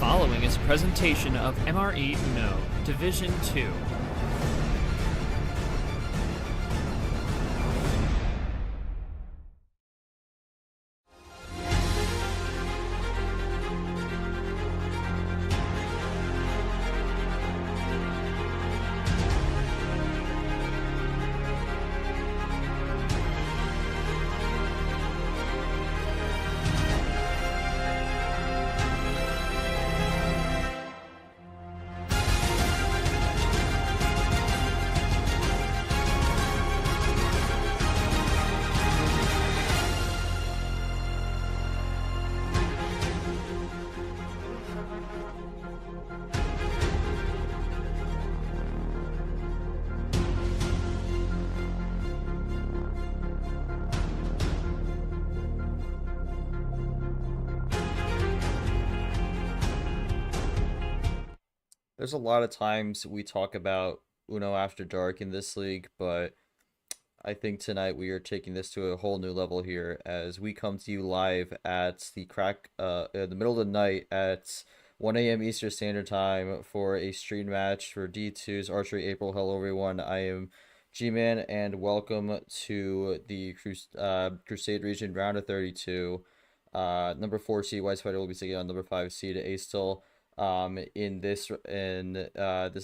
following is a presentation of MRE Uno, Division 2. There's a lot of times we talk about Uno After Dark in this league, but I think tonight we are taking this to a whole new level here as we come to you live at in the middle of the night at 1 a.m. Eastern Standard Time for a stream match for D2's Archery April. Hello everyone, I am G-Man and welcome to the Crusade region round of 32. Number 4 seed Whitespider will be taking on number 5 seed Acetyl in this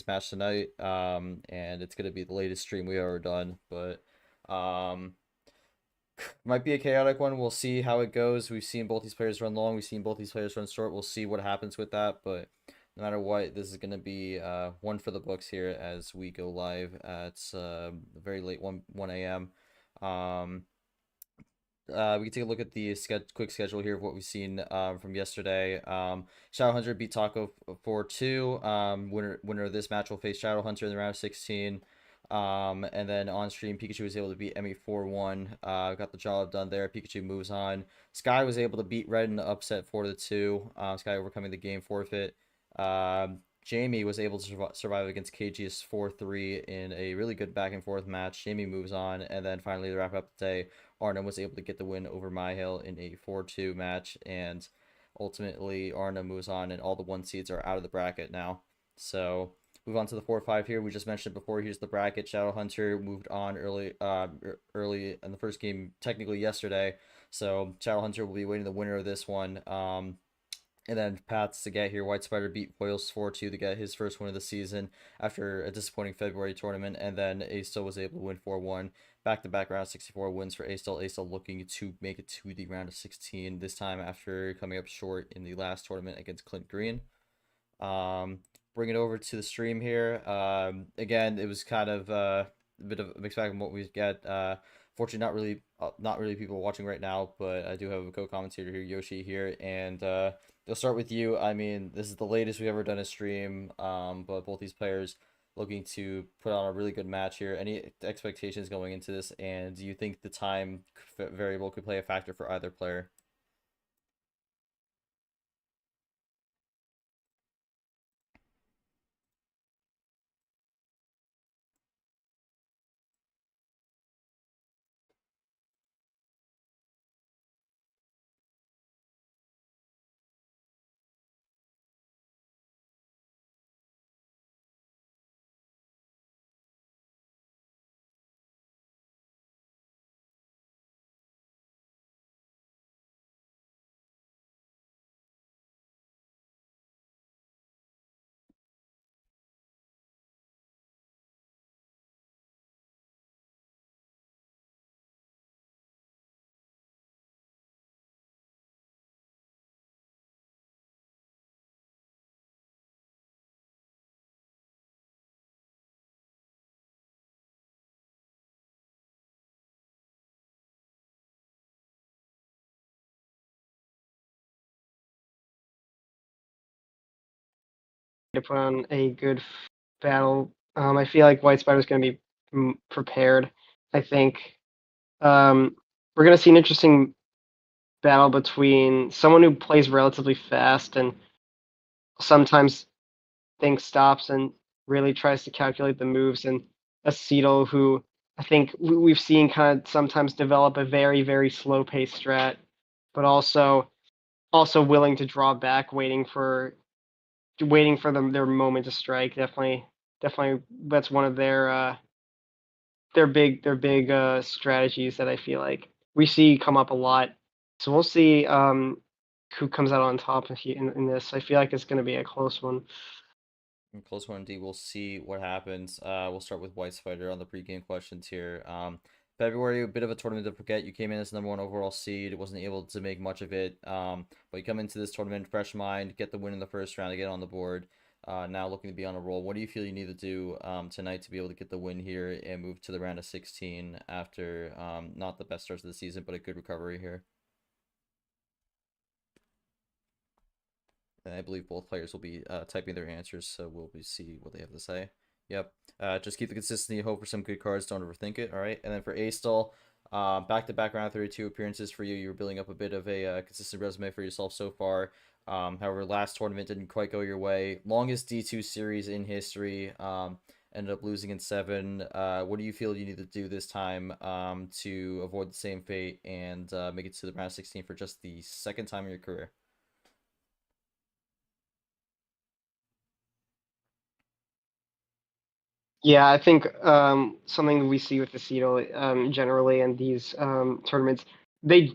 match tonight, and it's gonna be the latest stream we've ever done, but might be a chaotic one. We'll see how it goes. We've seen both these players run long, we've seen both these players run short. We'll see what happens with that, but no matter what, this is gonna be one for the books here as we go live at very late 1 a.m. We can take a look at the quick schedule here of what we've seen from yesterday. Shadowhunter beat Taco 4-2. Winner of this match will face Shadowhunter in the round of 16. And then on stream, Pikachu was able to beat Emmy 4-1. Got the job done there. Pikachu moves on. Sky was able to beat Red in the upset 4-2. Sky overcoming the game forfeit. Jamie was able to survive against KGS 4-3 in a really good back and forth match. Jamie moves on, and then finally to wrap up the day, Arna was able to get the win over MyHill in a 4-2 match, and ultimately Arna moves on, and all the 1 seeds are out of the bracket now. So move on to the 4-5 here. We just mentioned before. Here's the bracket. Shadowhunter moved on early in the first game, technically yesterday. So Shadowhunter will be waiting the winner of this one. And then paths to get here. Whitespider beat Foils 4-2 to get his first win of the season after a disappointing February tournament. And then Acetyl was able to win 4-1. Back-to-back round of 64 wins for Acetyl. Acetyl looking to make it to the round of 16 this time after coming up short in the last tournament against Clint Green. Bring it over to the stream here. Again, it was kind of a bit of a mixed bag of what we get. Fortunately, not really people watching right now, but I do have a co-commentator here, Yoshi here, and I'll start with you. I mean, this is the latest we've ever done a stream, but both these players looking to put on a really good match here. Any expectations going into this, and do you think the time variable could play a factor for either player? To put on a good battle. I feel like Whitespider is going to be prepared. I think we're going to see an interesting battle between someone who plays relatively fast and sometimes thinks stops and really tries to calculate the moves, and Acetyl, who I think we've seen kind of sometimes develop a very, very slow pace strat, but also willing to draw back, waiting for waiting for their moment to strike. Definitely, that's one of their big strategies that I feel like we see come up a lot. So we'll see who comes out on top in this. I feel like it's going to be a close one. Close one indeed. We'll see what happens. We'll start with Whitespider on the pregame questions here. February, a bit of a tournament to forget. You came in as #1 overall seed. Wasn't able to make much of it. But you come into this tournament, fresh mind, get the win in the first round to get on the board. Now looking to be on a roll. What do you feel you need to do tonight to be able to get the win here and move to the round of 16 after not the best starts of the season, but a good recovery here? And I believe both players will be typing their answers, so we'll see what they have to say. Yep. Just keep the consistency, hope for some good cards, don't overthink it, all right? And then for Acetyl, back-to-back round 32 appearances for you. You were building up a bit of a consistent resume for yourself so far. However, last tournament didn't quite go your way. Longest D2 series in history. Ended up losing in 7. What do you feel you need to do this time to avoid the same fate and make it to the round of 16 for just the second time in your career? Yeah, I think something we see with the Acetyl generally in these tournaments, they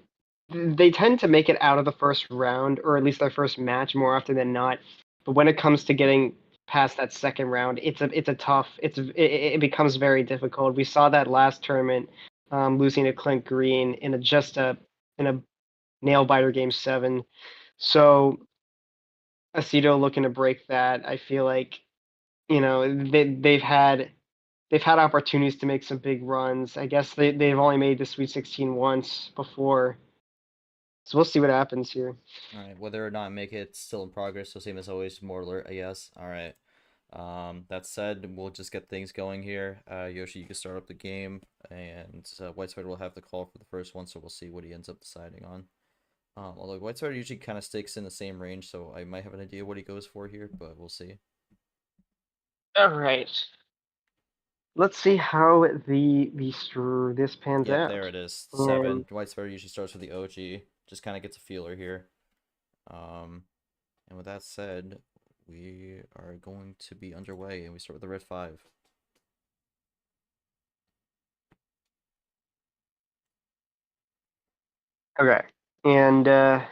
they tend to make it out of the first round, or at least their first match more often than not. But when it comes to getting past that second round, it's a tough. It becomes very difficult. We saw that last tournament, losing to Clint Green in a nail biter game 7. So Acetyl looking to break that. I feel like they've had opportunities to make some big runs. I guess they've only made the Sweet 16 once before, so we'll see what happens here. All right, whether or not make it, still in progress, so same as always, more alert, I guess. All right. That said, we'll just get things going here. Yoshi, you can start up the game, and Whitespider will have the call for the first one, so we'll see what he ends up deciding on. Although Whitespider usually kind of sticks in the same range, so I might have an idea what he goes for here, but we'll see. All right, let's see how this pans Yep, out. there it is. 7. Whitespider usually starts with the OG, just kind of gets a feeler here. And with that said, we are going to be underway, and we start with the red 5. Okay, and I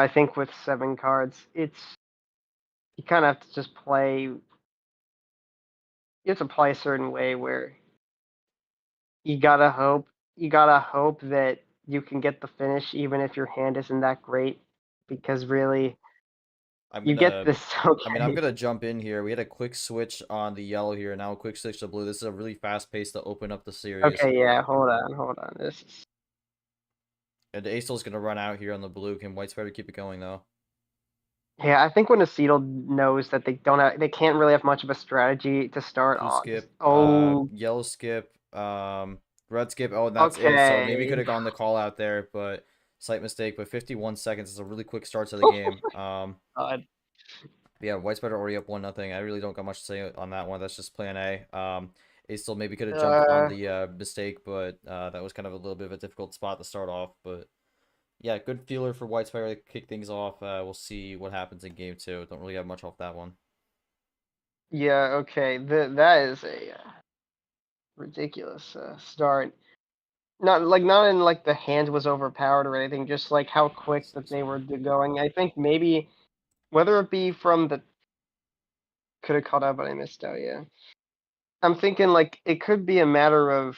think with 7 cards, you kind of have to just play. You have to play a certain way where you gotta hope that you can get the finish even if your hand isn't that great, because really I'm you get gonna this. I'm Okay. gonna jump in here. We had a quick switch on the yellow here, now a quick switch to blue. This is a really fast pace to open up the series. Okay, yeah, hold on. This is And Acetyl's gonna run out here on the blue. Can Whitespider keep it going though? yeah. I think when Acetyl knows that they can't really have much of a strategy to start Blue on. skip, Oh, yellow skip, red skip. Oh, and that's it. So maybe okay. could have gone the call out there, but slight mistake. But 51 seconds is a really quick start to the game. God. Yeah, Whitespider already up 1-0. I really don't got much to say on that one. That's just plan A. Acetyle maybe could have jumped on Uh, the mistake, but that was kind of a little bit of a difficult spot to start off. But yeah, good feeler for Whitespider to kick things off. We'll see what happens in game 2. Don't really have much off that one. yeah, okay. That is a ridiculous start. Not in like the hand was overpowered or anything, just like how quick that they were going. I think maybe whether it be from the could have caught up, but I missed out. Yeah, I'm thinking like it could be a matter of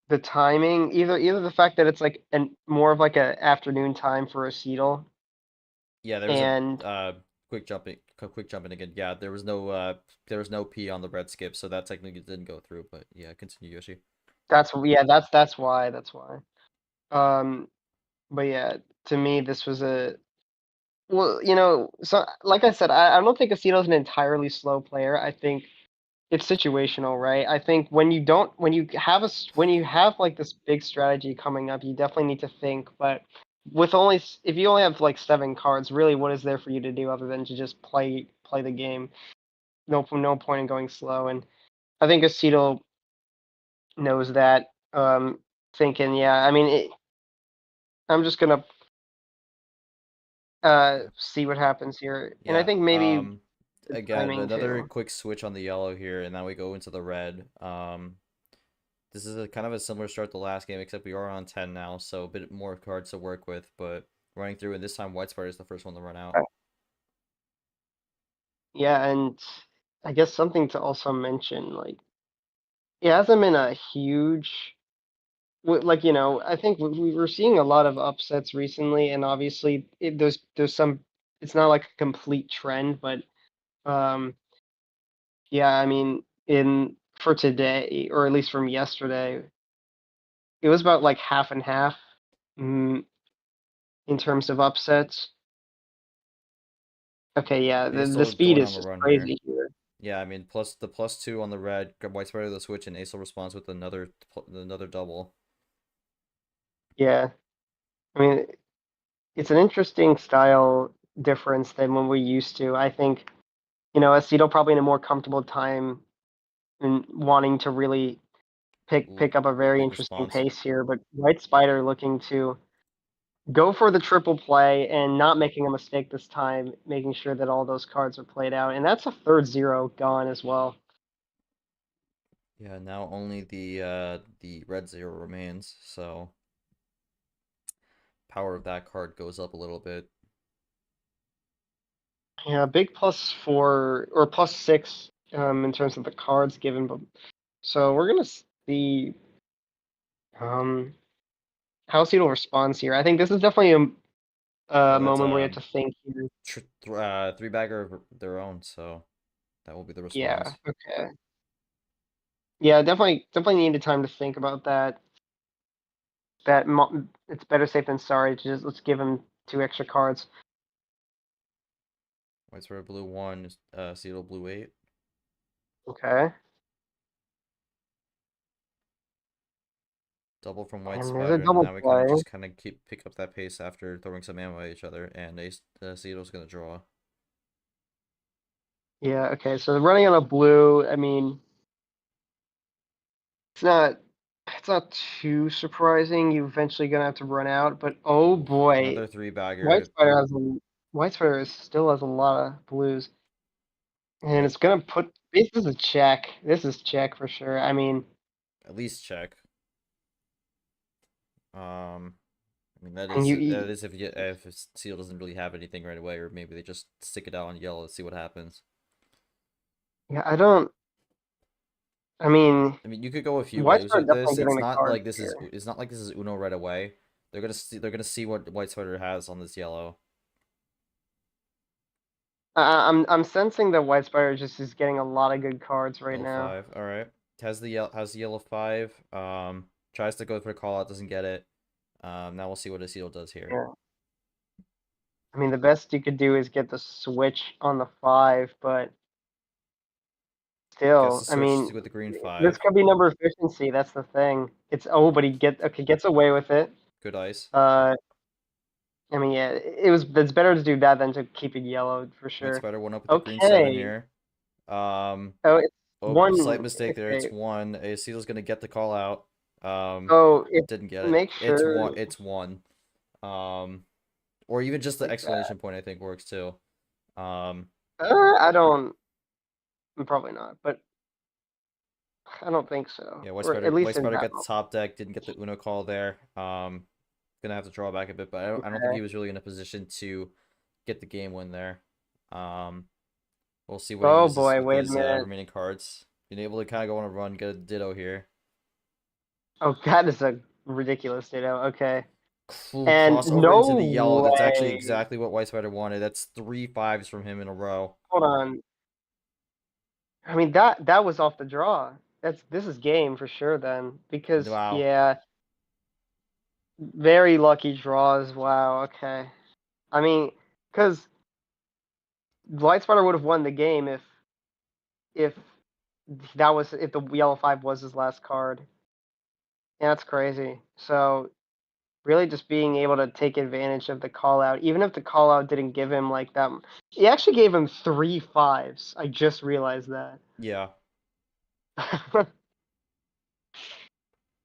the timing, either the fact that it's like an more of like a afternoon time for Acetyl, Yeah, there was a and quick jumping again. Yeah, there was no P on the red skip, so that technically didn't go through. But yeah, continue, Yoshi. that's why. Um, but yeah, to me this was a well, so like I said, I don't think Acetyl's an entirely slow player. I think it's situational, right? I think when you have like this big strategy coming up, you definitely need to think. But if you only have like 7 cards, really, what is there for you to do other than to just play the game? No point in going slow. And I think Acetyl knows that. Thinking, yeah, I mean, I'm just gonna. see what happens here. And I Yeah. think maybe the Again, timing another too. quick switch on the yellow here, and now we go into the red. This is a kind of a similar start to the last game, except we are on 10 now, so a bit more cards to work with, but running through, and this time Whitespider is the first one to run out. Yeah, and I guess something to also mention, like it hasn't been a huge like I think we were seeing a lot of upsets recently, and obviously there's some. It's not like a complete trend, but um, yeah, I mean, in for today, or at least from yesterday, it was about like half and half, mm, in terms of upsets. Okay, yeah, the Acetyl speed going is on the just run here. crazy here. Yeah, I mean, plus the +2 on the red, Whitespider the switch, and Acetyl responds with another double. Yeah, I mean, it's an interesting style difference than when we used to. I think Aceto probably in a more comfortable time and wanting to really pick up a very Big interesting response. pace here, but Whitespider looking to go for the triple play and not making a mistake this time, making sure that all those cards are played out, and that's a third zero gone as well. Yeah, now only the red zero remains, so power of that card goes up a little bit. Yeah, big +4 or +6 in terms of the cards given, but so we're gonna see um how Seedle responds here. I think this is definitely a Oh, that's moment where you a have to think here. three bagger of their own, so that will be the Yeah, response. okay. Yeah, definitely needed time to think about that. It's better safe than sorry. Just let's give him 2 extra cards. Whitespider blue 1, Acetyl blue 8. Okay, Double from and there's a Whitespider, and double now we kind play. of just kind of pick up that pace after throwing some ammo at each other, and Acetyl's gonna draw. Yeah, okay. So running on a blue. I mean, it's not it's not too surprising. You're eventually gonna have to run out, but oh Ooh, boy, another three bagger. White Spider has a White Spider still has a lot of blues, and White it's gonna put. This is a check. This is check for sure. I mean, at least check. I mean and that is if Seal doesn't really have anything right away, or maybe they just stick it out on yellow to see what happens. yeah, I don't. I mean, I mean, you could go a few White ways Spider with definitely this. getting the cards here. It's not like this is Uno right away. They're gonna see what White Spider has on this yellow. I'm sensing that White Spider just is getting a lot of good cards right Yellow now. 5. All right. Has the yellow 5. Tries to go for a call out, doesn't get it. Now we'll see what Acetyl does here. Yeah. I mean, the best you could do is get the switch on the 5, but Gets the still, I switch mean, with the green this 5. could be number efficiency. That's the thing. But he gets away with it. Good ice. Uh, I mean, yeah, it's better to do that than to keep it yellow for White sure. Spider 1 up with the green 7 Okay. here. Um, Oh, it's oh, slight one. mistake there. It's Okay. 1. Acetyl's gonna get the call out. So it Didn't get it. make sure It's 1. Um, or even just the like that. exclamation point I think works too. Um, I don't. Probably not, but I don't think so. yeah, Or at least White in Spider that got the moment. top deck, didn't get the Uno call there. Gonna have to draw back a bit, but I don't think Okay. he was really in a position to get the game win there. Um, we'll see what he Oh uses boy, with wait a his minute. remaining cards. Being able to kind of go on a run, get a ditto here. Oh, that is a ridiculous ditto. Okay. Ooh, And crossover into no the yellow. That's actually way. exactly what White Spider wanted. That's 3 5s from him in a row. Hold on. I mean that was off the draw. This is game for sure then because Wow. yeah, very lucky draws. Wow. Okay. I mean, because Light Spider would have won the game if if the yellow 5 was his last card. Yeah, that's crazy. So really just being able to take advantage of the call out, even if the call out didn't give him like that. He actually gave him 3 5s. I just realized that. Yeah.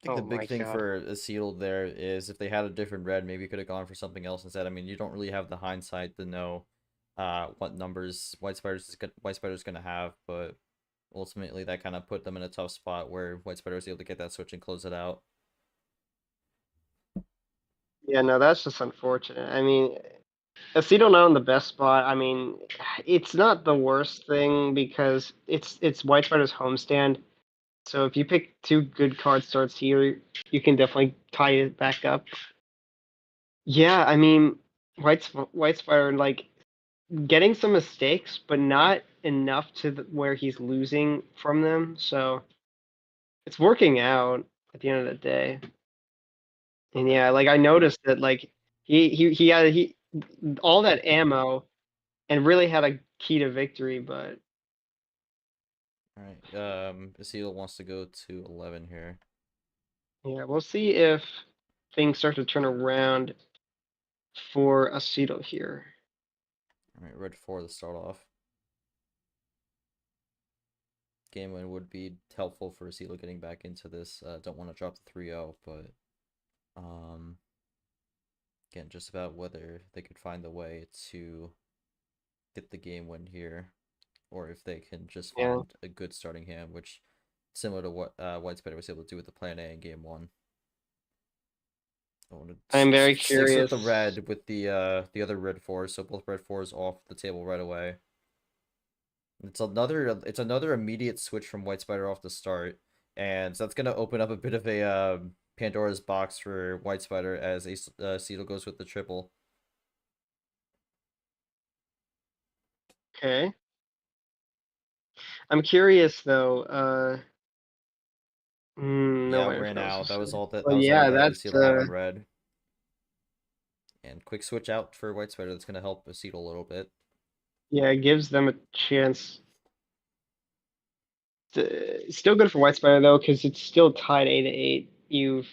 think the Oh big my thing god. for Acetyl there is if they had a different red, maybe could have gone for something else instead. I mean, you don't really have the hindsight to know what numbers White Spider's gonna have, but ultimately that kind of put them in a tough spot where White Spider was able to get that switch and close it out. Yeah, no, that's just unfortunate. I mean, Aceto now in the best spot. I mean, it's not the worst thing because it's White Spider's homestand. So if you pick two good card starts here, you can definitely tie it back up. Yeah, I mean, White Spider like getting some mistakes, but not enough to where he's losing from them. So it's working out at the end of the day. And yeah, like I noticed that like he had he all that ammo and really had a key to victory, but All right, Acetyl wants to go to 11 here. yeah, we'll see if things start to turn around for Aceto here. All right, red 4 to start off. Game win would be helpful for Acetyl getting back into this. Don't want to drop the 3-0, but um, again, just about whether they could find the way to get the game win here, or if they can just Yeah, find a good starting hand, which similar to what Whitespider was able to do with the Plan A in game 1. I want to I'm very sticks with curious. the red with the other red 4s, so both red 4s off the table right away. It's another immediate switch from Whitespider off the start, and so that's gonna open up a bit of a Pandora's box for Whitespider as Acetyl goes with the triple. Okay, I'm curious though. No Yeah, way ran for us to out. That was say. all that But that was all yeah, that that's Acetyl had on red. And quick switch out for Whitespider. That's gonna help Acetyl a little bit. yeah, it gives them a chance. Still good for White Spider though, because it's still tied 8-8. You've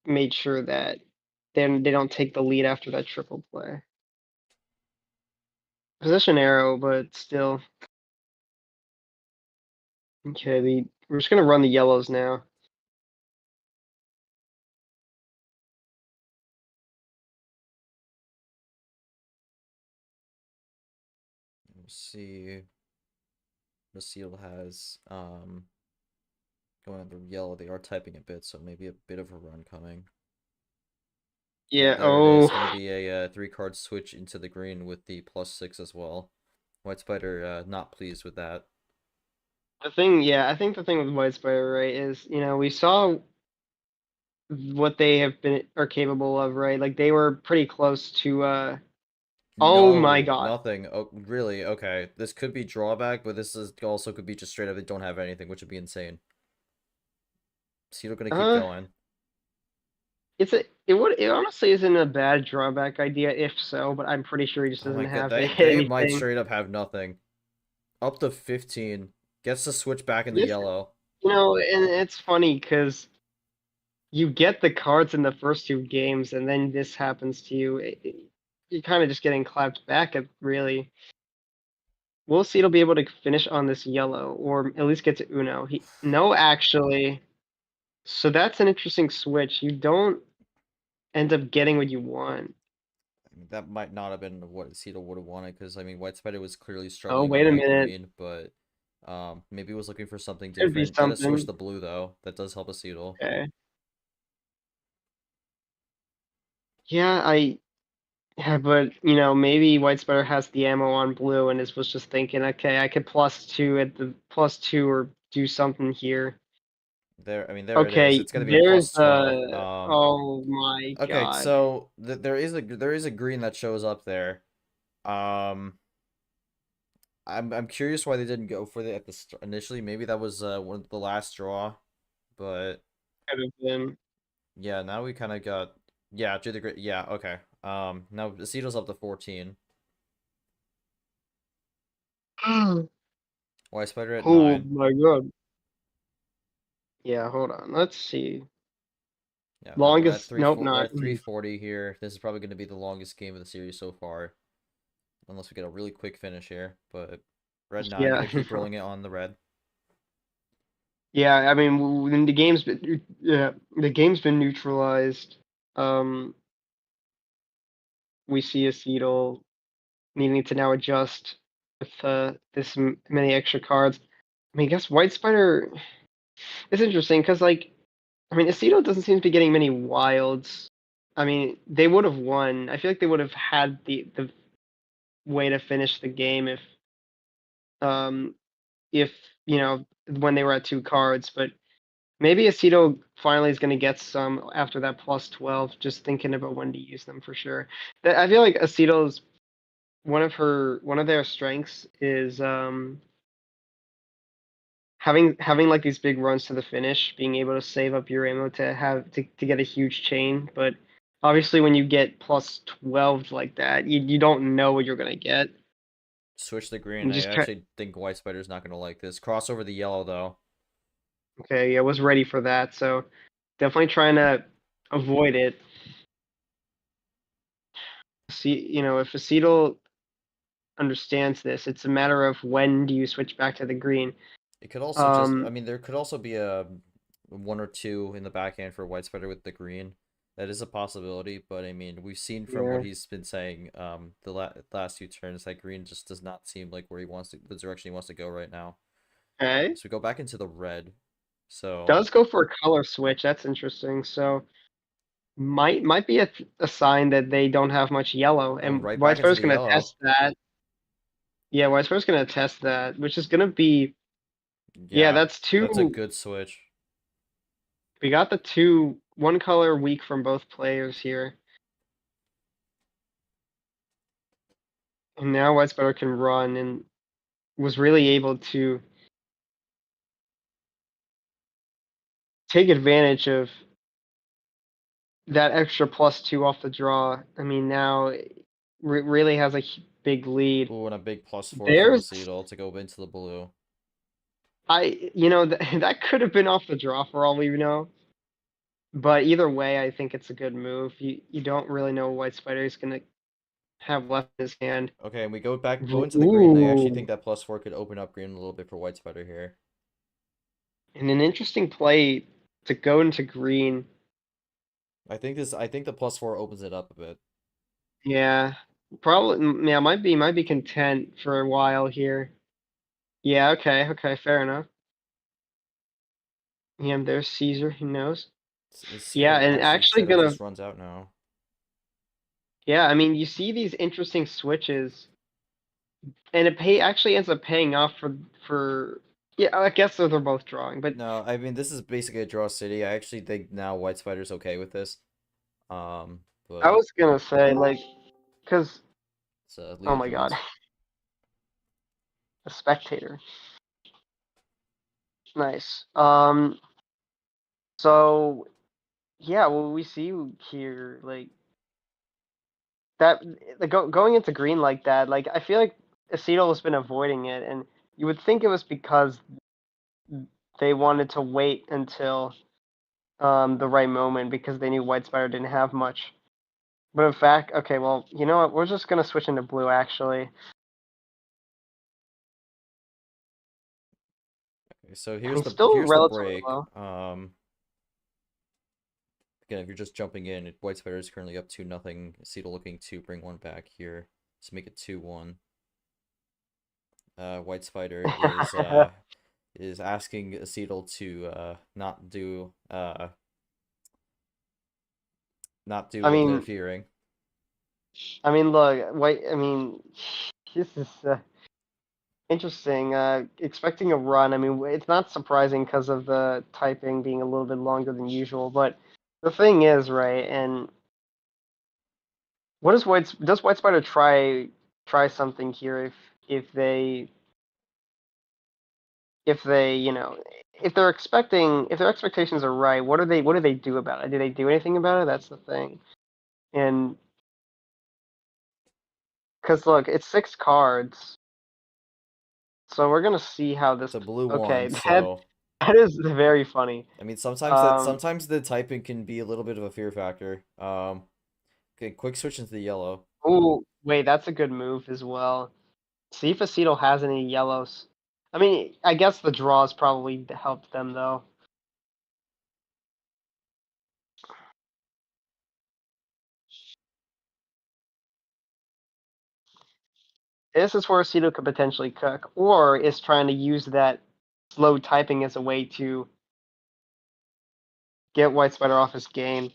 made sure that then they don't take the lead after that triple play. Position arrow, but still. Okay, we're just gonna run the yellows now. We'll see. Acetyl has going on the yellow. They are typing a bit, so maybe a bit of a run coming. Yeah, Yeah. there it is. Oh, Going to be a 3-card switch into the green with the +6 as well. Whitespider not pleased with that. the thing. Yeah, I think the thing with White Spider, right, is we saw what they have been are capable of, right? Like they were pretty close to. Oh my No, God. nothing. Oh, really? Okay. This could be drawback, but this is also could be just straight up they don't have anything, which would be insane. Acetyl going to keep Uh, going. it honestly isn't a bad drawback idea if so, but I'm pretty sure he just Oh doesn't my god, have they might anything. straight up have nothing. Up to 15. Gets the switch back in the This, yellow. and it's funny because you get the cards in the first two games, and then this happens to you. You're kind of just getting clapped back at really. We'll see. It'll be able to finish on this yellow, or at least get to Uno. No, actually. So that's an interesting switch. You don't end up getting what you want. I mean, that might not have been what Acetyl would have wanted, because, I mean, Whitespider was clearly Oh, struggling on wait a that minute. green, but maybe was looking for something Could be different. Gonna switch something. the blue, though. That does help Acetyl. Okay. Yeah, yeah, but maybe White Spider has the ammo on blue and was just thinking, okay, I could +2 at the +2 or do something here. There, I mean, there it is. Okay, It's gonna be a there's +12. oh my Okay, God. so there is a green that shows up there. Um, I'm curious why they didn't go for it at the start initially. Maybe that was one of the last draw, but Could have been. yeah, now we kind of got yeah, do the great yeah, okay. Now Aceto's up to 14. White Spider at Oh 9. my God. Yeah, hold on. Let's see. Yeah, we're at Longest, nope, we're not. at 340 here. This is probably going to be the longest game of the series so far, unless we get a really quick finish here. But red 9 Yeah. going to keep rolling it on the red. Yeah, I mean, when the game's been neutralized. We see Acetyl needing to now adjust with this many extra cards. I mean, I guess Whitespider is interesting because, like, I mean, Acetyl doesn't seem to be getting many wilds. I mean, they would have won. I feel like they would have had the way to finish the game um if when they were at 2 cards, but maybe Aceto finally is going to get some after that +12. Just thinking about when to use them for sure. I feel like Aceto's one of their strengths is having like these big runs to the finish, being able to save up your ammo to have to get a huge chain. But obviously, when you get +12 like that, you don't know what you're gonna get. Switch the green. You I just try. actually think Whitespider's not gonna like this. Cross over the yellow though. Okay, I was ready for that, so definitely trying to avoid it. See, if Acetal understands this, it's a matter of when do you switch back to the green. It could also just, I Um, mean, there could also be a 1 or 2 in the backhand for Whitespider with the green. That is a possibility, but I mean, we've seen from what yeah. he's been saying, last 2 turns that green just does not seem like where he wants to, the direction he wants to go right now. Okay. So we go back into the red. So, Does go for a color switch. That's interesting. So might be a sign that they don't have much yellow, oh, and right back into Whitespider's the gonna yellow. test that. Yeah, Whitespider's gonna test that, which is gonna be yeah. Yeah, That's two. that's a good switch. We got the two one color weak from both players here, and now Whitespider can run and was really able to take advantage of that extra +2 off the draw. I mean, now really has a big lead. Ooh, and a big +4 from There's, Acetal to go into the blue. that could have been off the draw for all we know. But either way, I think it's a good move. You don't really know what Whitespider is gonna have left in his hand. Okay, and we go into the green. I actually think Ooh, that +4 could open up green a little bit for Whitespider here. and an interesting play to go into green. I think the +4 opens it up a bit. Yeah, probably. Yeah, might be content for a while here. Yeah, okay, fair enough. Yeah, there's Caesar. Who knows? Yeah, Acetal and actually actually instead of gonna. just runs out now. Yeah, I mean, you see these interesting switches, and actually ends up paying off for. Yeah, I guess they're both drawing, but No, I mean this is basically a draw city. I actually think now Whitespider's okay with this. I But was gonna say like, cause it's lead oh of my god, greens. a spectator, nice. So yeah, well, we see here like that going into green like that. Like I feel like Acetal has been avoiding it, and you would think it was because they wanted to wait until the right moment because they knew Whitespider didn't have much. But in fact, okay, well, you know what? We're just gonna switch into blue actually. Okay, so I mean, still here's the relatively break. low. Again, if you're just jumping in, Whitespider is currently up 2-0. Acetal looking to bring one back here. Let's make it 2-1. Whitespider is asking Acetal to not do I what they're mean, fearing. look, wait. I mean, this is interesting. Expecting a run. I mean, it's not surprising because of the typing being a little bit longer than usual. But the thing is, right? And what does White Spider try something here if they if they if their expectations are right, what do they do about it? Do they do anything about it? That's the thing. And because look, it's 6 cards, so we're gonna see how It's this. a blue one, Okay, that so that is very funny. I mean Um, sometimes the typing can be a little bit of a fear factor. Okay, quick switch into the yellow. ooh, wait, that's a good move as well. See if Acetal has any yellows. I mean, I guess the draws probably helped them though. This is where Acetyl could potentially cook, or is trying to use that slow typing as a way to get Whitespider off his game.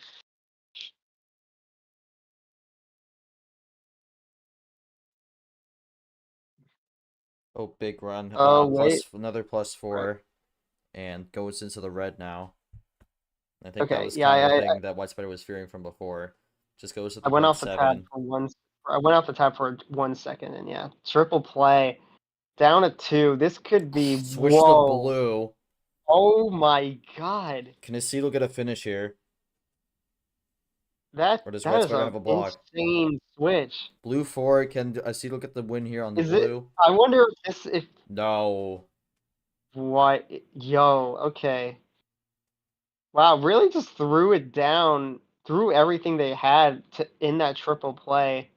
Oh, big run. Oh wait, Plus another plus right. 4, and goes into the red now. I think that Okay, was yeah, kind of the thing that Whitespider was fearing from before. Just goes to I the went red off the tab 7. for one. I went off the tab for 1 second, and yeah, triple play, down at 2. This could be Switch to whoa. blue. Oh my god, Can Acetyl get a finish here? that Or does that is Whitespider a have a block? insane switch. Blue 4. Can Acetyl get the win here on the Is it? blue? I wonder if No. what? Yo, okay. Wow, really just threw it down, threw everything they had in that triple play.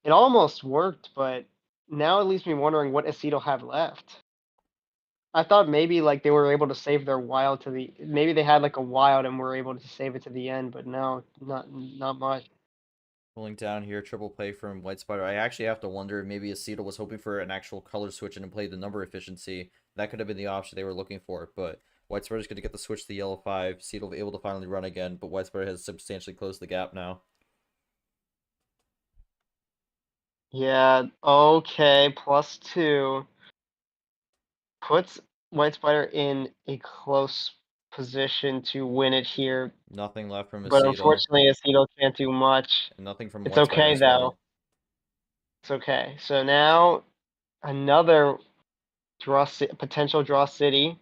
It almost worked, but now it leaves me wondering what Aceto have left. I thought maybe like they were able to save their wild to the maybe they had like a wild and were able to save it to the end, but no, not much. Pulling down here, triple play from Whitespider. I actually have to wonder, maybe Acetyl was hoping for an actual color switch and played the number efficiency. That could have been the option they were looking for, but Whitespider's going to get the switch to the yellow 5. Acetyl able to finally run again, but Whitespider has substantially closed the gap now. Yeah, okay, +2 puts Whitespider in a close position to win it here, Nothing left from but Acetyl, unfortunately Aceto can't do much. and nothing from It's Whitespider okay as though. well. It's okay. So now another potential draw city,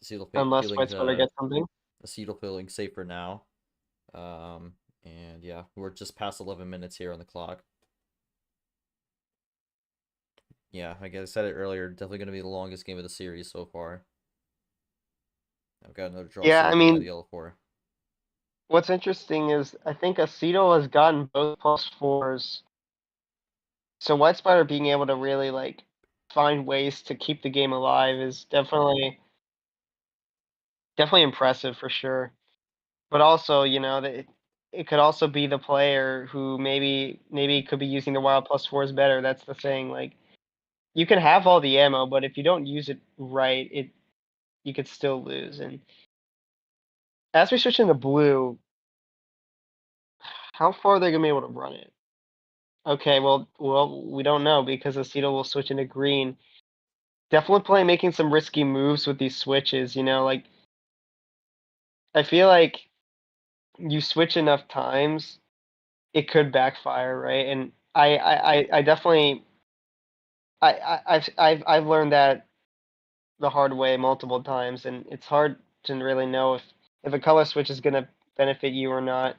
Acetyl unless feeling Whitespider gets something. Acetyl feeling safer now. And yeah, we're just past 11 minutes here on the clock. Yeah, like I said it earlier, definitely going to be the longest game of the series so far. I've got another draw Yeah, city I going by the mean, yellow 4. what's interesting is I think Aceto has gotten both +4s. So Whitespider being able to really like find ways to keep the game alive is definitely impressive for sure. But also, that it could also be the player who maybe could be using the wild +4s better. That's the thing. Like you can have all the ammo, but if you don't use it right, you could still lose. And as we switch into blue, how far are they gonna be able to run it? Okay, well, we don't know because Aceto will switch into green. Definitely making some risky moves with these switches. Like I feel like you switch enough times, it could backfire, right? And I definitely I've learned that the hard way multiple times, and it's hard to really know if a color switch is gonna benefit you or not.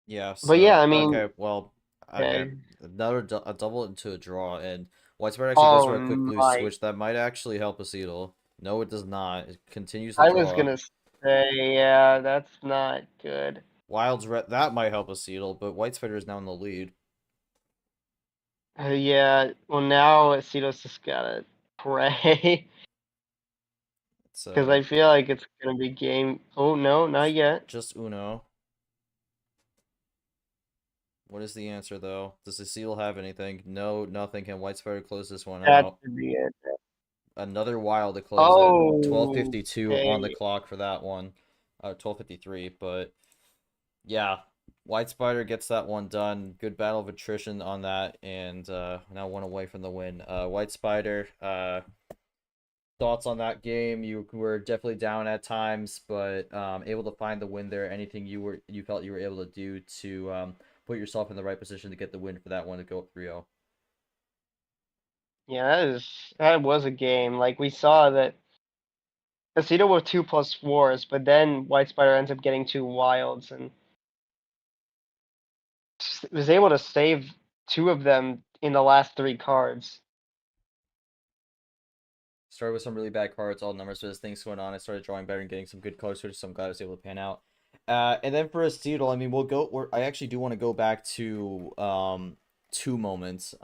Yeah, But yeah, so, I mean, okay, well, okay, okay. a double into a draw, and Whitespider actually goes Oh for a quick blue my! switch. That might actually help Acetyl. No, it does not. It continues the I was draw. gonna say, yeah, that's not good. Wild's red, that might help Acetyl, but Whitespider is now in the lead. Yeah, well now Acetos just gotta pray It's, because I feel like it's gonna be game. Oh no, not yet. just Uno. What is the answer, though? Does Acetyl have anything? No, nothing. Can Whitespider close this one That out? should be it. Another wild to close it. Oh, 12:52 on the okay. clock for that one. 12:53, but yeah, Whitespider gets that one done. Good battle of attrition on that, and now one away from the win. Whitespider, thoughts on that game? You were definitely down at times, but able to find the win there. Anything you felt you were able to do to put yourself in the right position to get the win for that one to go up 3-0? Yeah, that was a game. Like we saw that Aceto with 2+4s, but then Whitespider ends up getting two wilds and was able to save two of them in the last three cards. Started with some really bad cards, all numbers, but as things went on, I started drawing better and getting some good color switches, so I'm glad I was able to pan out. And then for Acetyl, I mean, I actually do want to go back to two moments.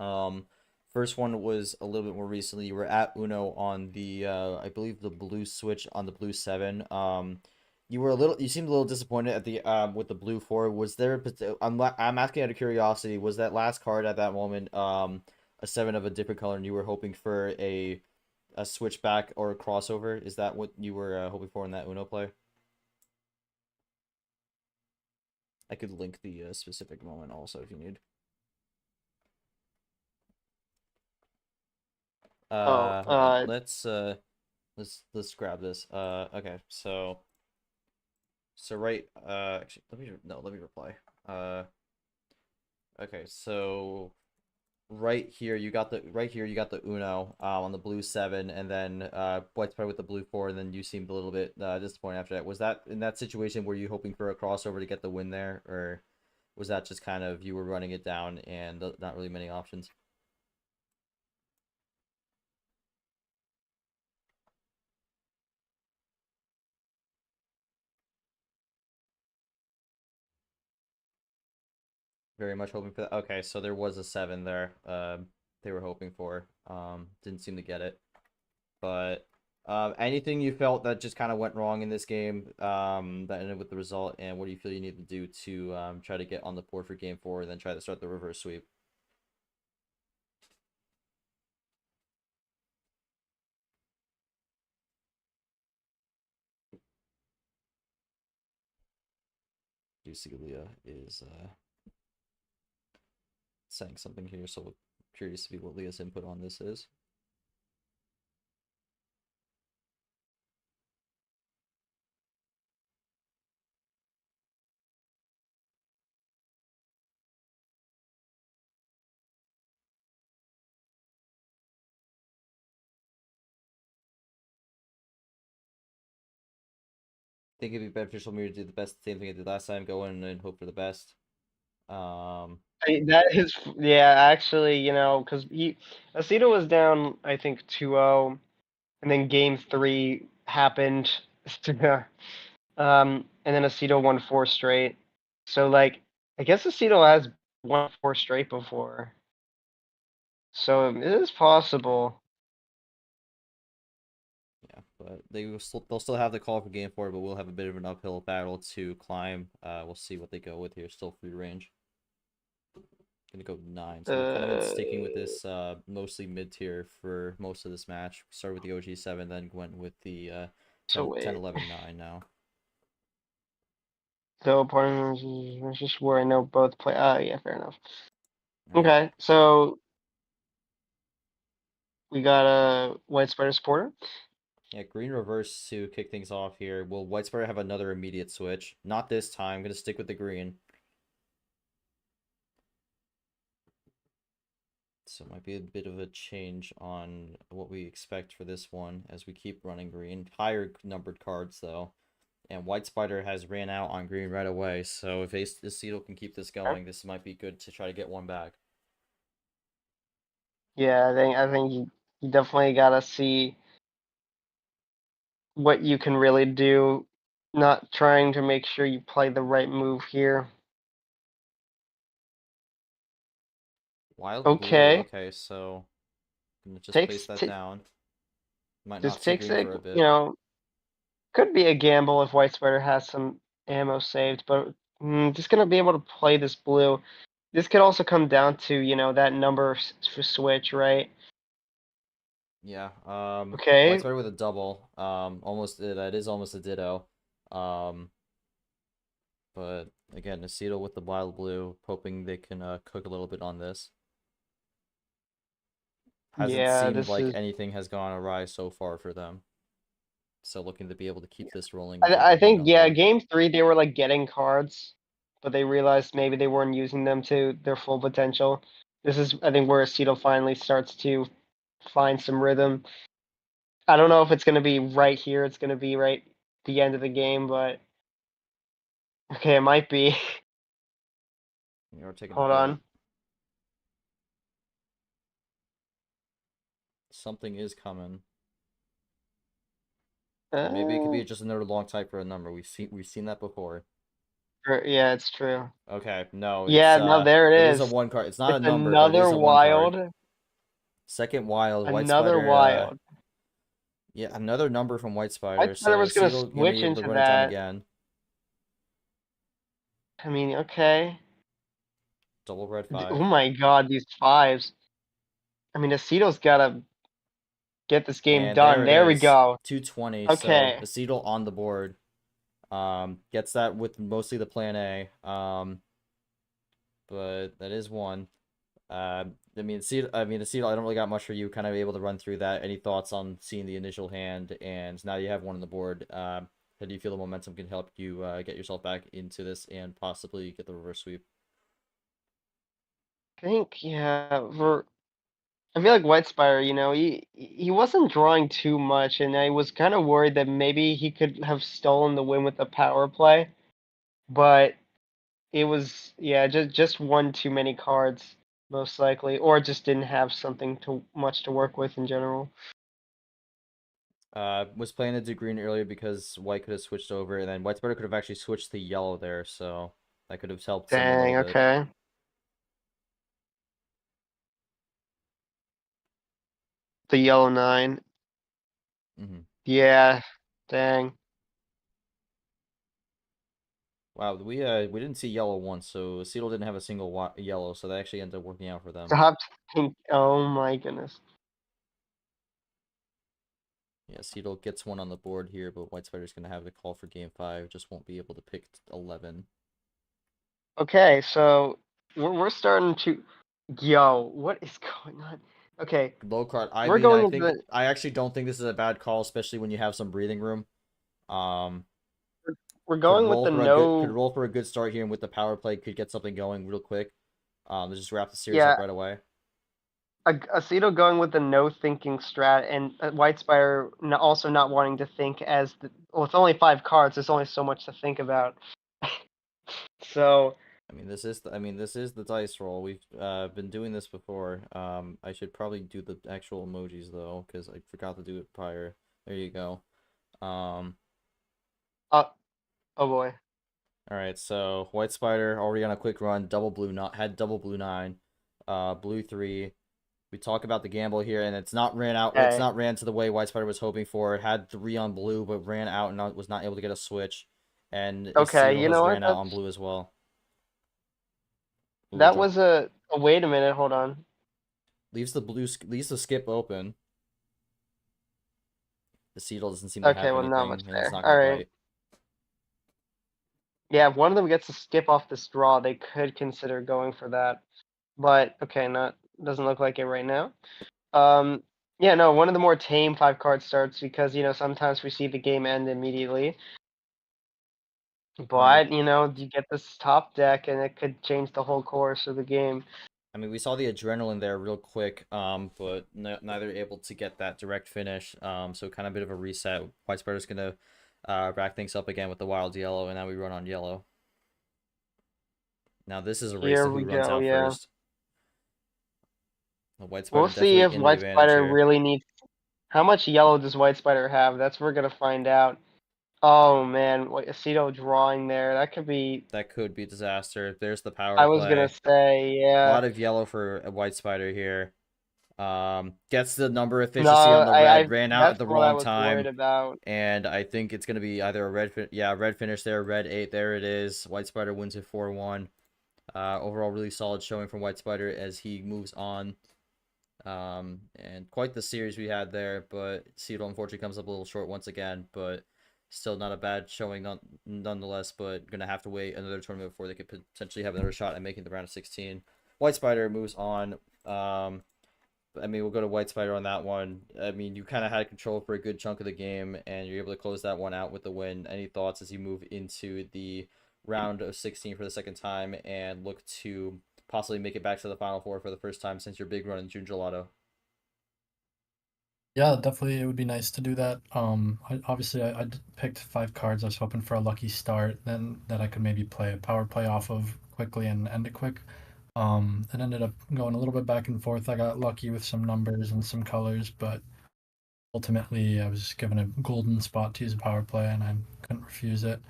First one was a little bit more recently. You were at Uno on the I believe the blue switch on the blue 7. You seemed a little disappointed at the with the blue 4. Was there I'm asking out of curiosity, was that last card at that moment a 7 of a different color and you were hoping for a switchback or a crossover? Is that what you were hoping for in that Uno play? I could link the specific moment also if you need. Oh, Hold on. Let's grab this. Okay. So right actually let me reply. Uh okay. So right here you got the Uno on the blue 7 and then Whitespider with the blue 4 and then you seemed a little bit disappointed after that. Was that in that situation were you hoping for a crossover to get the win there, or was that just kind of you were running it down and not really many options? Very much hoping for that. Okay, so there was a 7 there. They were hoping for. Didn't seem to get it. But anything you felt that just kind of went wrong in this game that ended with the result, and what do you feel you need to do to try to get on the board for game 4 and then try to start the reverse sweep? Lucia is saying something here, so curious to see what Leah's input on this is. Think it'd be beneficial for me to do the best same thing I did last time, go in and hope for the best. That is, yeah, actually, because Acetyl was down, I think 2-0, and then game 3 happened, and then Acetyl won 4 straight. So, like, I guess Acetyl has won 4 straight before. So it is possible. Yeah, but they'll still have the call for game 4, but we'll have a bit of an uphill battle to climb. We'll see what they go with here. Still free range. Gonna go 9. So we're kind of sticking with this mostly mid tier for most of this match. We started with the OG 7, then went with the 10, So wait. 10 11 9 now. So partners is just where I know both play. Oh, yeah, fair enough. All right. Okay, so we got a Whitespider supporter. Yeah, green reverse to kick things off here. Will Whitespider have another immediate switch? Not this time. I'm gonna stick with the green. So it might be a bit of a change on what we expect for this one as we keep running green. Higher numbered cards though. And Whitespider has ran out on green right away. So if Acetyl can keep this going, this might be good to try to get one back. Yeah, I think you definitely gotta see what you can really do. Not trying to make sure you play the right move here. Wild blue. Okay, Okay, so I'm gonna just place that t down. Might this not see takes green a for a bit. could be a gamble if Whitespider has some ammo saved, but just gonna be able to play this blue. This could also come down to that number switch, right? Yeah. Okay, Whitespider with a double. Almost that is almost a ditto. Um, but again, Acetyl with the wild blue, hoping they can cook a little bit on this. Hasn't yeah, seemed this like is. anything has gone awry so far for them. So looking to be able to keep this rolling I, with a I good win think on yeah, board. game 3 they were like getting cards, but they realized maybe they weren't using them to their full potential. This is I think where Acetyl finally starts to find some rhythm. I don't know if it's gonna be right here. It's gonna be right the end of the game, but okay, it might be. We're taking a Hold bit. on. Something is coming. Or maybe it could Uh, be just another long type for a number. We've seen that before. yeah, it's true. Okay, no, Yeah, no, there it it is a is. one card. It's not It's a number, but it another is a one card. wild. Second wild, Another Whitespider. wild. Yeah, another number from Whitespider. Whitespider So was gonna Acetyl gonna be switch able to into run it down that. again. I mean, okay. Double red Oh 5. my God, these fives. I mean, Aceto's gotta get this game And there done. it There we is. go. 220. So Okay. Acetyl on the board. Gets that with mostly the plan A. But that is one. Acetyl, I don't really got much for you. Kind of able to run through that. Any thoughts on seeing the initial hand, and now you have one on the board? How do you feel the momentum can help you get yourself back into this and possibly get the reverse sweep? I think yeah, for I feel like Whitespider, he wasn't drawing too much, and I was kind of worried that maybe he could have stolen the win with the power play, but it was yeah, just one too many cards most likely, or just didn't have something too much to work with in general. Was playing into green earlier because white could have switched over, and then Whitespider could have actually switched to yellow there, so that could have helped him a little Dang. bit. Okay. The yellow 9. Hmm. Yeah. Dang. Wow, we didn't see yellow once, so Acetyl didn't have a single yellow, so that actually ended up working out for them. Stop. Think. Oh my goodness. Yeah, Acetyl gets one on the board here, but Whitespider's gonna have to call for game 5. Just won't be able to pick 11. Okay, so we're starting to. Yo, what is going on? Okay, Low card. we're going into I actually don't think this is a bad call, especially when you have some breathing room. Um, we're going with the could no. roll for a good start here, and with the power play, could get something going real quick. Let's just wrap the series up Yeah, right away. Aceto going with the no thinking strat, and Whitespider also not wanting to think well, it's only 5 cards. There's only so much to think about. So This is the dice roll. We've been doing this before. I should probably do the actual emojis though, because I forgot to do it prior. There you go. Um, uh, oh boy. all right. So Whitespider already on a quick run. Double blue not had double blue 9, blue 3. We talk about the gamble here, and it's not ran out. It's Okay. not ran to the way Whitespider was hoping for. It had 3 on blue, but ran out and was not able to get a switch. And Okay, Acetyl you has know what? ran out on blue as well. Blue will That drop. was a wait a minute, hold on. Leaves the skip open. The Acetyl doesn't seem to Okay, have well not much anything, and it's there. not All gonna right. bite. Yeah, if one of them gets to skip off this draw, they could consider going for that. But okay, not doesn't look like it right now. Um, yeah, no, one of the more tame 5 card starts because sometimes we see the game end immediately. I mean, But you get this top deck and it could change the whole course of the game. we saw the adrenaline there real quick, but neither able to get that direct finish. So kind of a bit of a reset. Whitespider's gonna rack things up again with the wild yellow, and now we run on yellow. Now this is a race Here to who we runs go, out yeah. first. The White We'll Spider see definitely if in the White advantage Spider here. really needs. How much yellow does White Spider have? That's what we're gonna find out. Oh man, what Aceto drawing there. That could be. That could be disaster. There's the power I was gonna play. say, A yeah. lot of yellow for a White Spider here. Gets the number No, efficiency on the red. I Ran out at that's the what I wrong was worried time. about. And I think it's gonna be either a red finish there, red 8. There it is. White Spider wins it 4-1. Overall, really solid showing from White Spider as he moves on. And quite the series we had there, but Seattle unfortunately comes up a little short once again, but still not a bad showing nonetheless, but gonna have to wait another tournament before they could potentially have another shot at making the round of 16. White Spider moves on. We'll go to White Spider on that one. You kind of had control for a good chunk of the game, and you're able to close that one out with the win. Any thoughts as you move into the round of 16 for the second time and look to possibly make it back to the Final Four for the first time since your big run in June Gelato? Yeah, definitely. It would be nice to do that. I picked 5 cards. I was hoping for a lucky start, then that I could maybe play a power play off of quickly and end it quick. It ended up going a little bit back and forth. I got lucky with some numbers and some colors, but ultimately I was given a golden spot to use a power play, and I couldn't refuse it.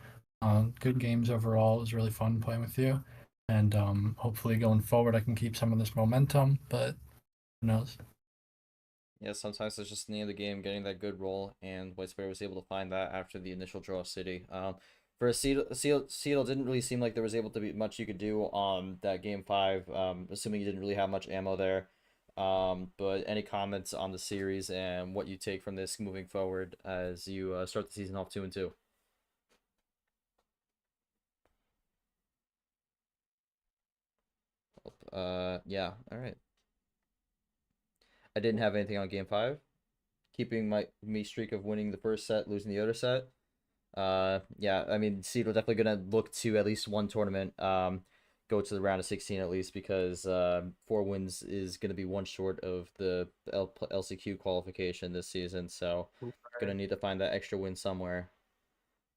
Good games overall. It was really fun playing with you, and hopefully going forward I can keep some of this momentum. But who knows? Yeah, sometimes it's just the name of the game, getting that good roll, and Whitespider was able to find that after the initial draw city. For Acetyl didn't really seem like there was able to be much you could do on that game 5, assuming you didn't really have much ammo there. But any comments on the series and what you take from this moving forward as you start the season off 2-2? Yeah, all right. I didn't have anything on game 5. Keeping me streak of winning the first set, losing the other set. Yeah, I mean, Seed are definitely gonna look to at least one tournament, go to the round of 16 at least, because 4 wins is gonna be one short of the LCQ qualification this season. So gonna need to find that extra win somewhere.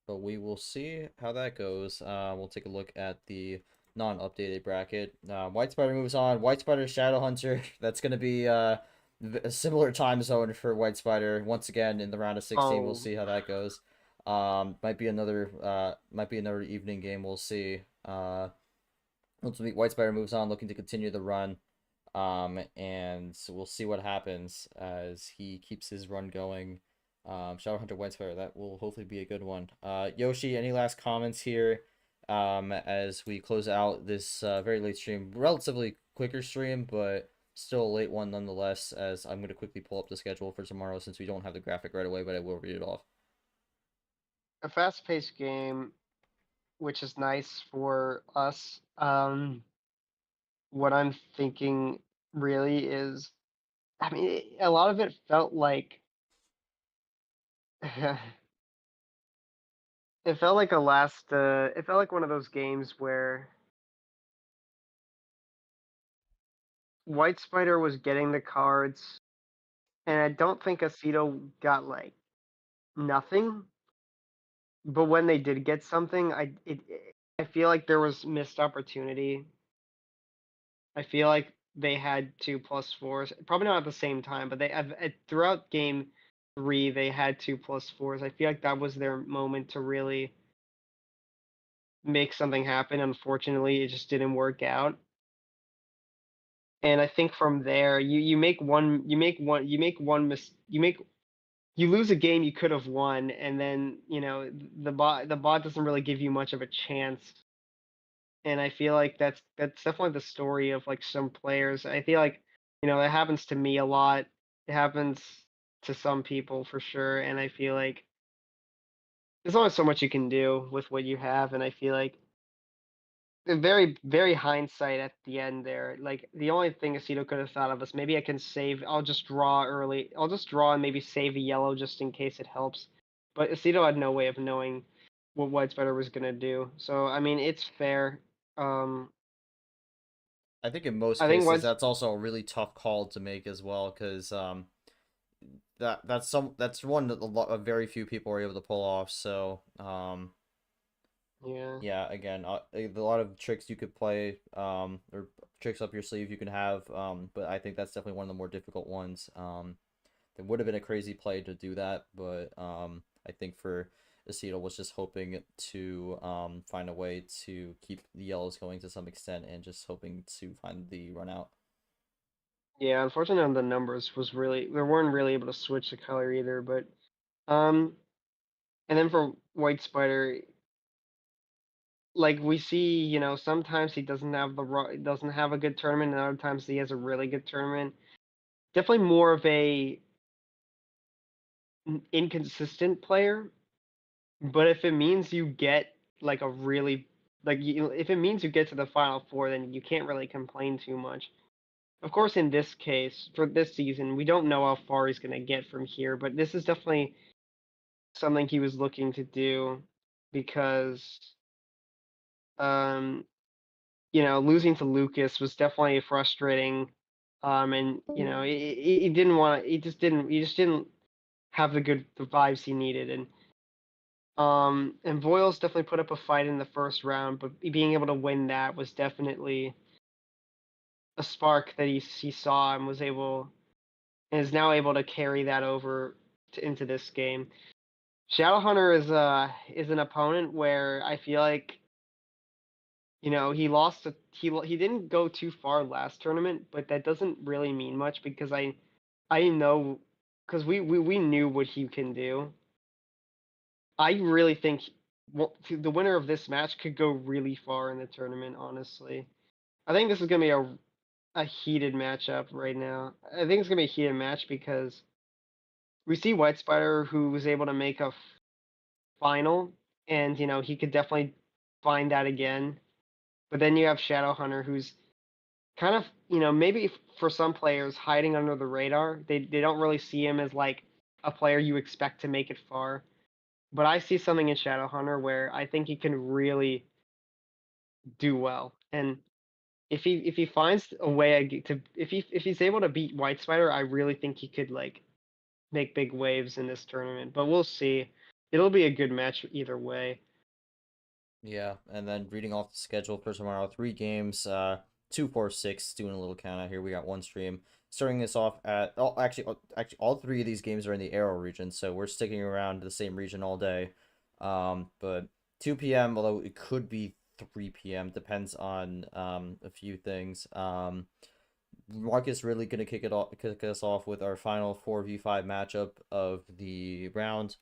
But we will see how that goes. We'll take a look at the non-updated bracket. Whitespider moves on. Whitespider Shadowhunter. That's gonna be a similar time zone for Whitespider once again in the round of 16. We'll see how that goes. Might be another evening game. We'll see. Ultimately, Whitespider moves on, looking to continue the run. And so we'll see what happens as he keeps his run going. Shadowhunter Whitespider, that will hopefully be a good one. Yoshi, any last comments here? As we close out this very late stream, relatively quicker stream, but still a late one nonetheless. As I'm going to quickly pull up the schedule for tomorrow since we don't have the graphic right away, but I will read it off. A fast-paced game, which is nice for us. What I'm thinking really is, I mean, a lot of it felt like it felt like it felt like one of those games where Whitespider was getting the cards, and I don't think Acetyl got like nothing. But when they did get something, I feel like there was missed opportunity. I feel like they had 2+4s, probably not at the same time, but they have throughout game 3 they had 2+4s. I feel like that was their moment to really make something happen. Unfortunately, it just didn't work out. And I think from there, you lose a game you could have won, and then the bot doesn't really give you much of a chance. And I feel like that's definitely the story of like some players. I feel like that happens to me a lot. It happens to some people for sure, and I feel like there's only so much you can do with what you have, and I feel like very, very hindsight at the end there. Like the only thing Aceto could have thought of is maybe I can save. I'll just draw early. I'll just draw and maybe save a yellow just in case it helps. But Aceto had no way of knowing what Whitespider was gonna do. So I mean, it's fair. Um, I think in most I think cases White. that's also a really tough call to make as well, because that's one that very few people are able to pull off. So Yeah. yeah, again, a lot of tricks you could play, or tricks up your sleeve you can have, but I think that's definitely one of the more difficult ones. It would have been a crazy play to do that, but I think for Acetyl was just hoping to find a way to keep the yellows going to some extent and just hoping to find the run out. Yeah, unfortunately on the numbers they weren't really able to switch the color either, but um and then for Whitespider, like we see, sometimes he doesn't have a good tournament, and other times he has a really good tournament. Definitely more of a inconsistent player, but if it means you get like a really if it means you get to the final four, then you can't really complain too much. Of course, in this case, for this season, we don't know how far he's going to get from here, but this is definitely something he was looking to do because um losing to Lucas was definitely frustrating. And he didn't want to. He just didn't have the vibes he needed. And Voiles definitely put up a fight in the first round, but being able to win that was definitely a spark that he saw and is now able to carry that over into this game. Shadowhunter is an opponent where I feel like he lost he didn't go too far last tournament, but that doesn't really mean much because I know, because we knew what he can do. I really think the winner of this match could go really far in the tournament, honestly. I think this is going to be a heated matchup right now. I think it's going to be a heated match because we see Whitespider, who was able to make a final, and, you know, he could definitely find that again. But then you have Shadowhunter, who's kind of, you know, maybe for some players hiding under the radar. They don't really see him as like a player you expect to make it far. But I see something in Shadowhunter where I think he can really do well. And if he finds a way to if he's able to beat Whitespider, I really think he could like make big waves in this tournament. But we'll see. It'll be a good match either way. Yeah, and then reading off the schedule for tomorrow, 3 games, 2, 4, 6. Doing a little count out here. We got one stream. Starting this off at actually all 3 of these games are in the Arrow region, so we're sticking around the same region all day. But 2 p.m. although it could be 3 p.m. depends on a few things. Marcus really gonna kick us off with our final 4v5 matchup of the round.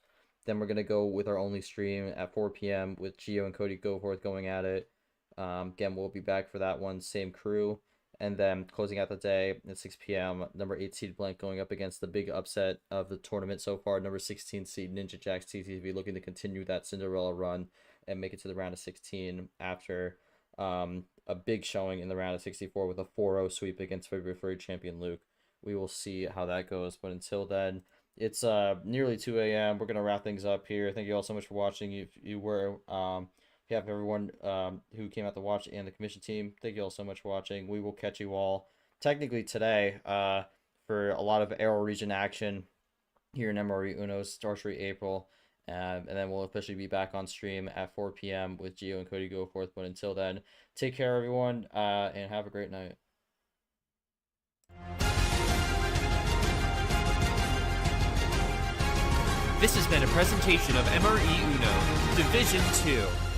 Then we're gonna go with our only stream at 4 p.m. with Gio and Cody Goforth going at it. Again, we'll be back for that one, same crew. And then closing out the day at 6 p.m. number 8 seed Blank going up against the big upset of the tournament so far, number 16 seed Ninja Jacks TTV, looking to continue that Cinderella run and make it to the round of 16 after a big showing in the round of 64 with a 4-0 sweep against February champion Luke. We will see how that goes, but until then, it's nearly 2 a.m. We're gonna wrap things up here. Thank you all so much for watching. If you were we have everyone who came out to watch and the commission team. Thank you all so much for watching. We will catch you all technically today for a lot of Arrow region action here in MRE Uno's Archery April. And then we'll officially be back on stream at 4 p.m. with Gio and Cody Goforth. But until then, take care, everyone, and have a great night. This has been a presentation of MRE Uno, Division 2.